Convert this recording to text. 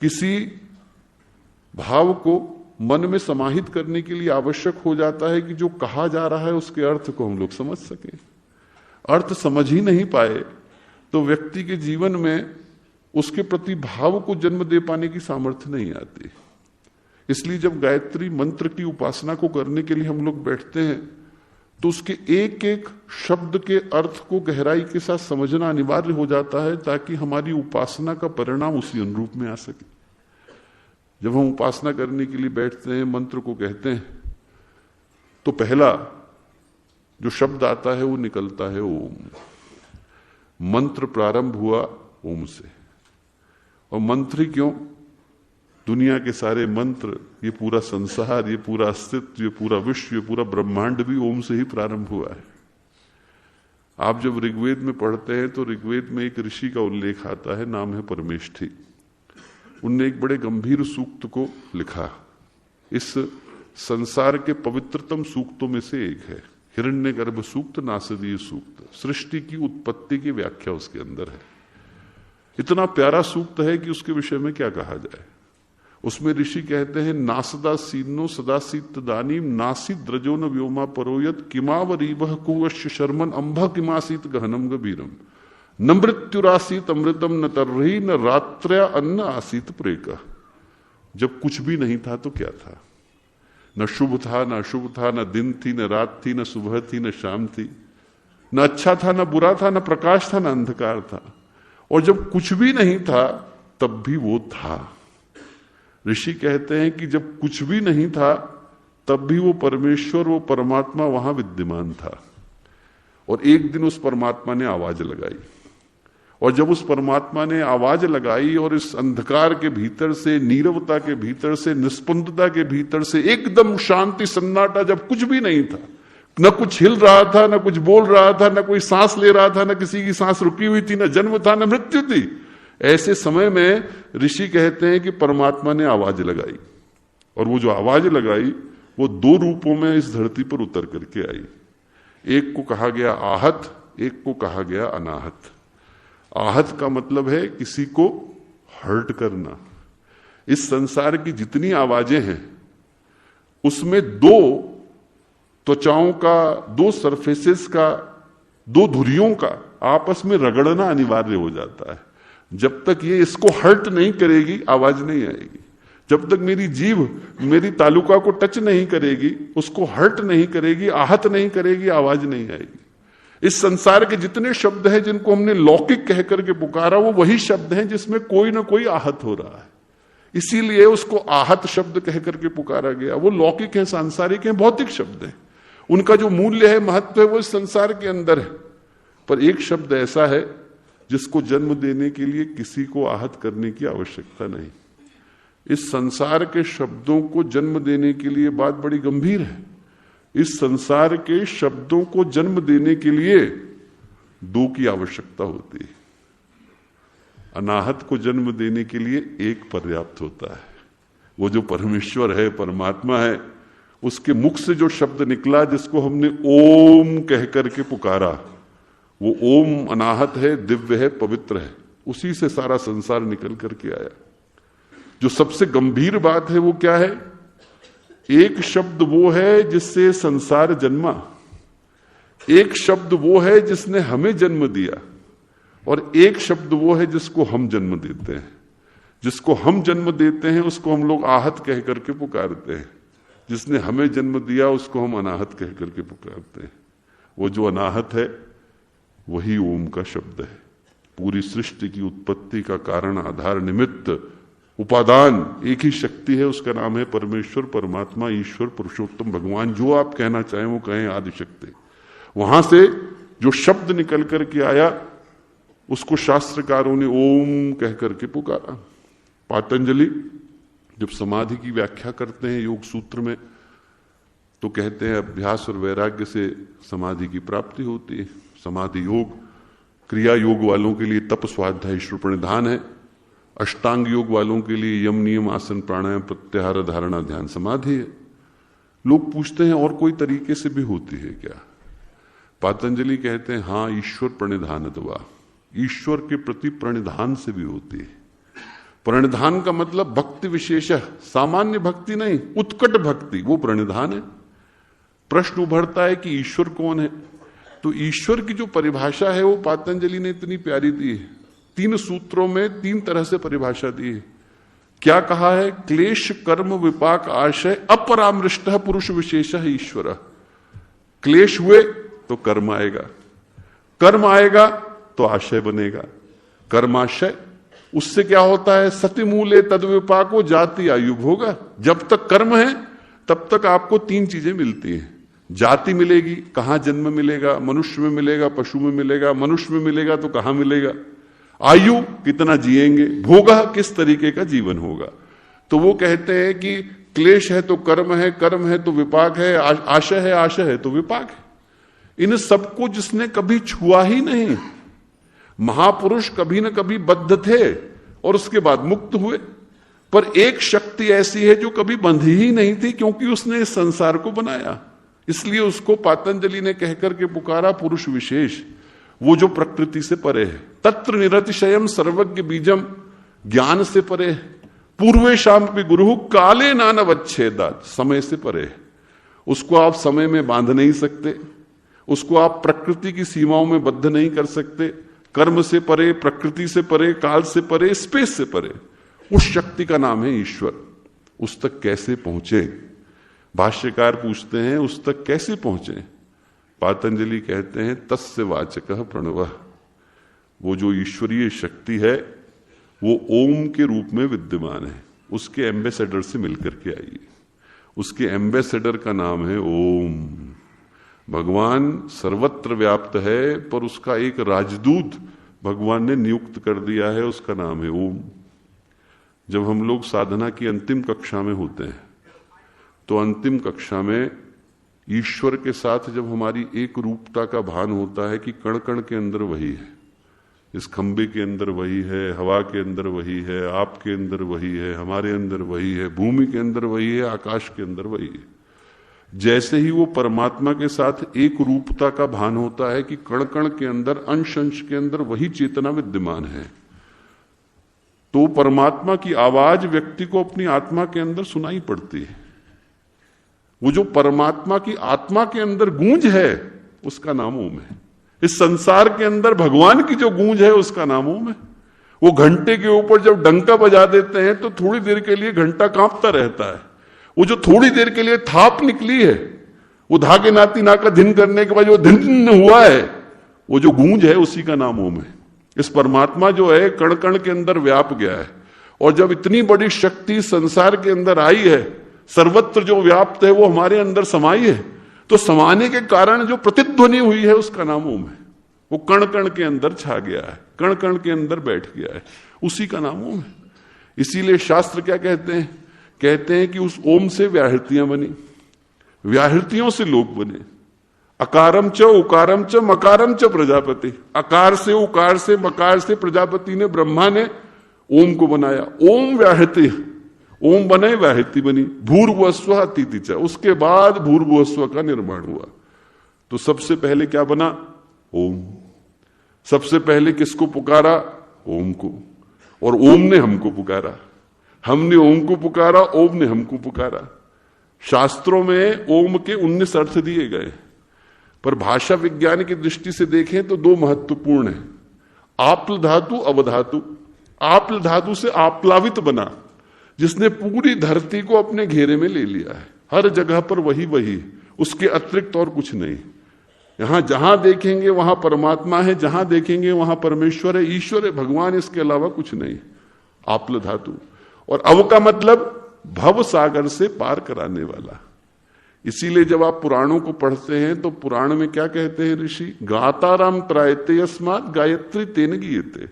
किसी भाव को मन में समाहित करने के लिए आवश्यक हो जाता है कि जो कहा जा रहा है उसके अर्थ को हम लोग समझ सकें। अर्थ समझ ही नहीं पाए तो व्यक्ति के जीवन में उसके प्रति भाव को जन्म दे पाने की सामर्थ्य नहीं आती। इसलिए जब गायत्री मंत्र की उपासना को करने के लिए हम लोग बैठते हैं तो उसके एक एक शब्द के अर्थ को गहराई के साथ समझना अनिवार्य हो जाता है ताकि हमारी उपासना का परिणाम उसी अनुरूप में आ सके। जब हम उपासना करने के लिए बैठते हैं, मंत्र को कहते हैं, तो पहला जो शब्द आता है वो निकलता है ओम। मंत्र प्रारंभ हुआ ओम से। और मंत्र ही क्यों? दुनिया के सारे मंत्र, ये पूरा संसार, ये पूरा अस्तित्व, ये पूरा विश्व, ये पूरा ब्रह्मांड भी ओम से ही प्रारंभ हुआ है। आप जब ऋग्वेद में पढ़ते हैं तो ऋग्वेद में एक ऋषि का उल्लेख आता है, नाम है परमेष्ठी। उनने एक बड़े गंभीर सूक्त को लिखा। इस संसार के पवित्रतम सूक्तों में से एक है हिरण्यगर्भ सूक्त, नासदीय सूक्त। सृष्टि की उत्पत्ति की व्याख्या उसके अंदर है। इतना प्यारा सूक्त है कि उसके विषय में क्या कहा जाए। उसमें ऋषि कहते हैं, नासदा सीनो सदा सीत दानीम नासी द्रजो न व्योमा परोयत किमावरीवह कुवश्य शर्मन अंभ किमासीत गहनम गभीरम न मृत्युरासीत अमृतम न तर्ही न रात्र्या अन्न आसीत प्रेक। जब कुछ भी नहीं था तो क्या था? न शुभ था, न अशुभ था, न दिन थी, न रात थी, न सुबह थी, न शाम थी, न अच्छा था, न बुरा था, न प्रकाश था, न अंधकार था। और जब कुछ भी नहीं था तब भी वो था। ऋषि कहते हैं कि जब कुछ भी नहीं था तब भी वो परमेश्वर, वो परमात्मा वहां विद्यमान था। और एक दिन उस परमात्मा ने आवाज लगाई। और जब उस परमात्मा ने आवाज लगाई और इस अंधकार के भीतर से, नीरवता के भीतर से, निस्पंदता के भीतर से एकदम शांति, सन्नाटा, जब कुछ भी नहीं था, न कुछ हिल रहा था, न कुछ बोल रहा था, न कोई सांस ले रहा था, न किसी की सांस रुकी हुई थी, न जन्म था, न मृत्यु थी, ऐसे समय में ऋषि कहते हैं कि परमात्मा ने आवाज लगाई। और वो जो आवाज लगाई वो दो रूपों में इस धरती पर उतर करके आई। एक को कहा गया आहत, एक को कहा गया अनाहत। आहत का मतलब है किसी को हर्ट करना। इस संसार की जितनी आवाजें हैं उसमें दो त्वचाओं का, दो सरफेसेस का, दो धुरियों का आपस में रगड़ना अनिवार्य हो जाता है। जब तक ये इसको हर्ट नहीं करेगी आवाज नहीं आएगी। जब तक मेरी जीभ मेरी तालुका को टच नहीं करेगी, उसको हर्ट नहीं करेगी, आहत नहीं करेगी, आवाज नहीं आएगी। इस संसार के जितने शब्द हैं जिनको हमने लौकिक कह करके पुकारा, वो वही शब्द हैं जिसमें कोई ना कोई आहत हो रहा है। इसीलिए उसको आहत शब्द कह करके पुकारा गया। वो लौकिक है, सांसारिक है, भौतिक शब्द है। उनका जो मूल्य है, महत्व है, वो इस संसार के अंदर है। पर एक शब्द ऐसा है जिसको जन्म देने के लिए किसी को आहत करने की आवश्यकता नहीं। इस संसार के शब्दों को जन्म देने के लिए बात बड़ी गंभीर है। इस संसार के शब्दों को जन्म देने के लिए दो की आवश्यकता होती है। अनाहत को जन्म देने के लिए एक पर्याप्त होता है। वो जो परमेश्वर है, परमात्मा है, उसके मुख से जो शब्द निकला, जिसको हमने ओम कह करके पुकारा, वो ओम अनाहत है, दिव्य है, पवित्र है। उसी से सारा संसार निकल करके आया। जो सबसे गंभीर बात है वो क्या है? एक शब्द वो है जिससे संसार जन्मा, एक शब्द वो है जिसने हमें जन्म दिया, और एक शब्द वो है जिसको हम जन्म देते हैं। जिसको हम जन्म देते हैं उसको हम लोग आहत कह करके पुकारते हैं। जिसने हमें जन्म दिया उसको हम अनाहत कह करके पुकारते हैं। वो जो अनाहत है वही ओम का शब्द है। पूरी सृष्टि की उत्पत्ति का कारण, आधार, निमित्त, उपादान एक ही शक्ति है। उसका नाम है परमेश्वर, परमात्मा, ईश्वर, पुरुषोत्तम, भगवान। जो आप कहना चाहें वो कहें, आदिशक्ति। वहां से जो शब्द निकल करके आया उसको शास्त्रकारों ने ओम कह करके पुकारा। पातंजलि जब समाधि की व्याख्या करते हैं योग सूत्र में तो कहते हैं अभ्यास और वैराग्य से समाधि की प्राप्ति होती है। समाधि योग क्रिया योग वालों के लिए तप, स्वाध्याय, ईश्वर प्रणिधान है। अष्टांग योग वालों के लिए यम, नियम, आसन, प्राणायाम, प्रत्याहार, धारणा, ध्यान, समाधि है। लोग पूछते हैं और कोई तरीके से भी होती है क्या? पातंजलि कहते हैं हाँ, ईश्वर प्रणिधान दवा, ईश्वर के प्रति प्रणिधान से भी होती है। प्रणिधान का मतलब भक्ति विशेष, सामान्य भक्ति नहीं, उत्कट भक्ति, वो प्रणिधान है। प्रश्न उभरता है कि ईश्वर कौन है? तो ईश्वर की जो परिभाषा है वो पातंजलि ने इतनी प्यारी दी है। 3 सूत्रों में 3 तरह से परिभाषा दी है। क्या कहा है? क्लेश कर्म विपाक आशय अपरामृष्ट पुरुष विशेष ईश्वर। क्लेश हुए तो कर्म आएगा, कर्म आएगा तो आशय बनेगा, कर्माशय। उससे क्या होता है? सति मूले तद विपाको जाति आयु भोगा। जब तक कर्म है तब तक आपको 3 चीजें मिलती हैं। जाति मिलेगी, कहां जन्म मिलेगा, मनुष्य में मिलेगा, पशु में मिलेगा, मनुष्य में मिलेगा तो कहां मिलेगा, आयु कितना जिएंगे, भोगा किस तरीके का जीवन होगा। तो वो कहते हैं कि क्लेश है तो कर्म है, कर्म है तो विपाक है, आशय है तो विपाक है। इन सबको जिसने कभी छुआ ही नहीं, महापुरुष कभी न कभी बद्ध थे और उसके बाद मुक्त हुए, पर एक शक्ति ऐसी है जो कभी बंधी ही नहीं थी, क्योंकि उसने इस संसार को बनाया। इसलिए उसको पातंजलि ने कहकर के पुकारा पुरुष विशेष, वो जो प्रकृति से परे है। तत्र निरतिशयम सर्वज्ञ बीजम, ज्ञान से परे, पूर्वे शाम भी गुरु काले नानवच्छेदात, समय से परे है। उसको आप समय में बांध नहीं सकते, उसको आप प्रकृति की सीमाओं में बद्ध नहीं कर सकते। कर्म से परे, प्रकृति से परे, काल से परे, स्पेस से परे, उस शक्ति का नाम है ईश्वर। उस तक कैसे पहुंचे? भाष्यकार पूछते हैं उस तक कैसे पहुंचे? पातंजलि कहते हैं तस्य वाचकः प्रणवः। वो जो ईश्वरीय शक्ति है वो ओम के रूप में विद्यमान है। उसके एम्बेसडर से मिलकर के आइए। उसके एम्बेसडर का नाम है ओम। भगवान सर्वत्र व्याप्त है, पर उसका एक राजदूत भगवान ने नियुक्त कर दिया है, उसका नाम है ओम। जब हम लोग साधना की अंतिम कक्षा में होते हैं तो अंतिम कक्षा में ईश्वर के साथ जब हमारी एक रूपता का भान होता है कि कण कण के अंदर वही है, इस खंबे के अंदर वही है, हवा के अंदर वही है, आपके अंदर वही है, हमारे अंदर वही है, भूमि के अंदर वही है, आकाश के अंदर वही है। जैसे ही वो परमात्मा के साथ एक रूपता का भान होता है कि कण कण के अंदर, अंश अंश के अंदर वही चेतना विद्यमान है, तो परमात्मा की आवाज व्यक्ति को अपनी आत्मा के अंदर सुनाई पड़ती है। वो जो परमात्मा की आत्मा के अंदर गूंज है उसका नाम ओम है। इस संसार के अंदर भगवान की जो गूंज है उसका नाम ओम है। वो घंटे के ऊपर जब डंका बजा देते हैं तो थोड़ी देर के लिए घंटा कांपता रहता है। वो जो थोड़ी देर के लिए थाप निकली है, वो धागे नाती ना का धिन करने के बाद जो धिन हुआ है, वो जो गूंज है उसी का नाम ओम है। इस परमात्मा जो है कण कण के अंदर व्याप गया है, और जब इतनी बड़ी शक्ति संसार के अंदर आई है, सर्वत्र जो व्याप्त है वो हमारे अंदर समाई है, तो समाने के कारण जो प्रतिध्वनि हुई है उसका नाम ओम है। वो कण कण के अंदर छा गया है, कण कण के अंदर बैठ गया है, उसी का नाम ओम है। इसीलिए शास्त्र क्या कहते हैं? कहते हैं कि उस ओम से व्याहृतियां बनी, व्याहृतियों से लोक बने। अकारम च उकारम च मकारम च प्रजापति। अकार से, उकार से, मकार से प्रजापति ने, ब्रह्मा ने ओम को बनाया। ओम व्याहृति, ओम बने, व्याहृति बनी। भूर्भुवस्व अतिथि च, उसके बाद भूर्भुवस्व का निर्माण हुआ। तो सबसे पहले क्या बना? ओम। सबसे पहले किसको पुकारा? ओम को। और ओम ने हमको पुकारा, हमने ओम को पुकारा, ओम ने हमको पुकारा। शास्त्रों में ओम के 19 अर्थ दिए गए, पर भाषा विज्ञान की दृष्टि से देखें तो 2 महत्वपूर्ण है। आप्ल धातु, अवधातु। आप्ल धातु से आप्लावित बना, जिसने पूरी धरती को अपने घेरे में ले लिया है। हर जगह पर वही वही, उसके अतिरिक्त और कुछ नहीं। यहां जहां देखेंगे वहां परमात्मा है, जहां देखेंगे वहां परमेश्वर है, ईश्वर है, भगवान, इसके अलावा कुछ नहीं। आप्ल धातु। और अव का मतलब भव सागर से पार कराने वाला। इसीलिए जब आप पुराणों को पढ़ते हैं तो पुराण में क्या कहते हैं ऋषि? गाताराम त्रायते अस्मात् गायत्री तेन गीयते।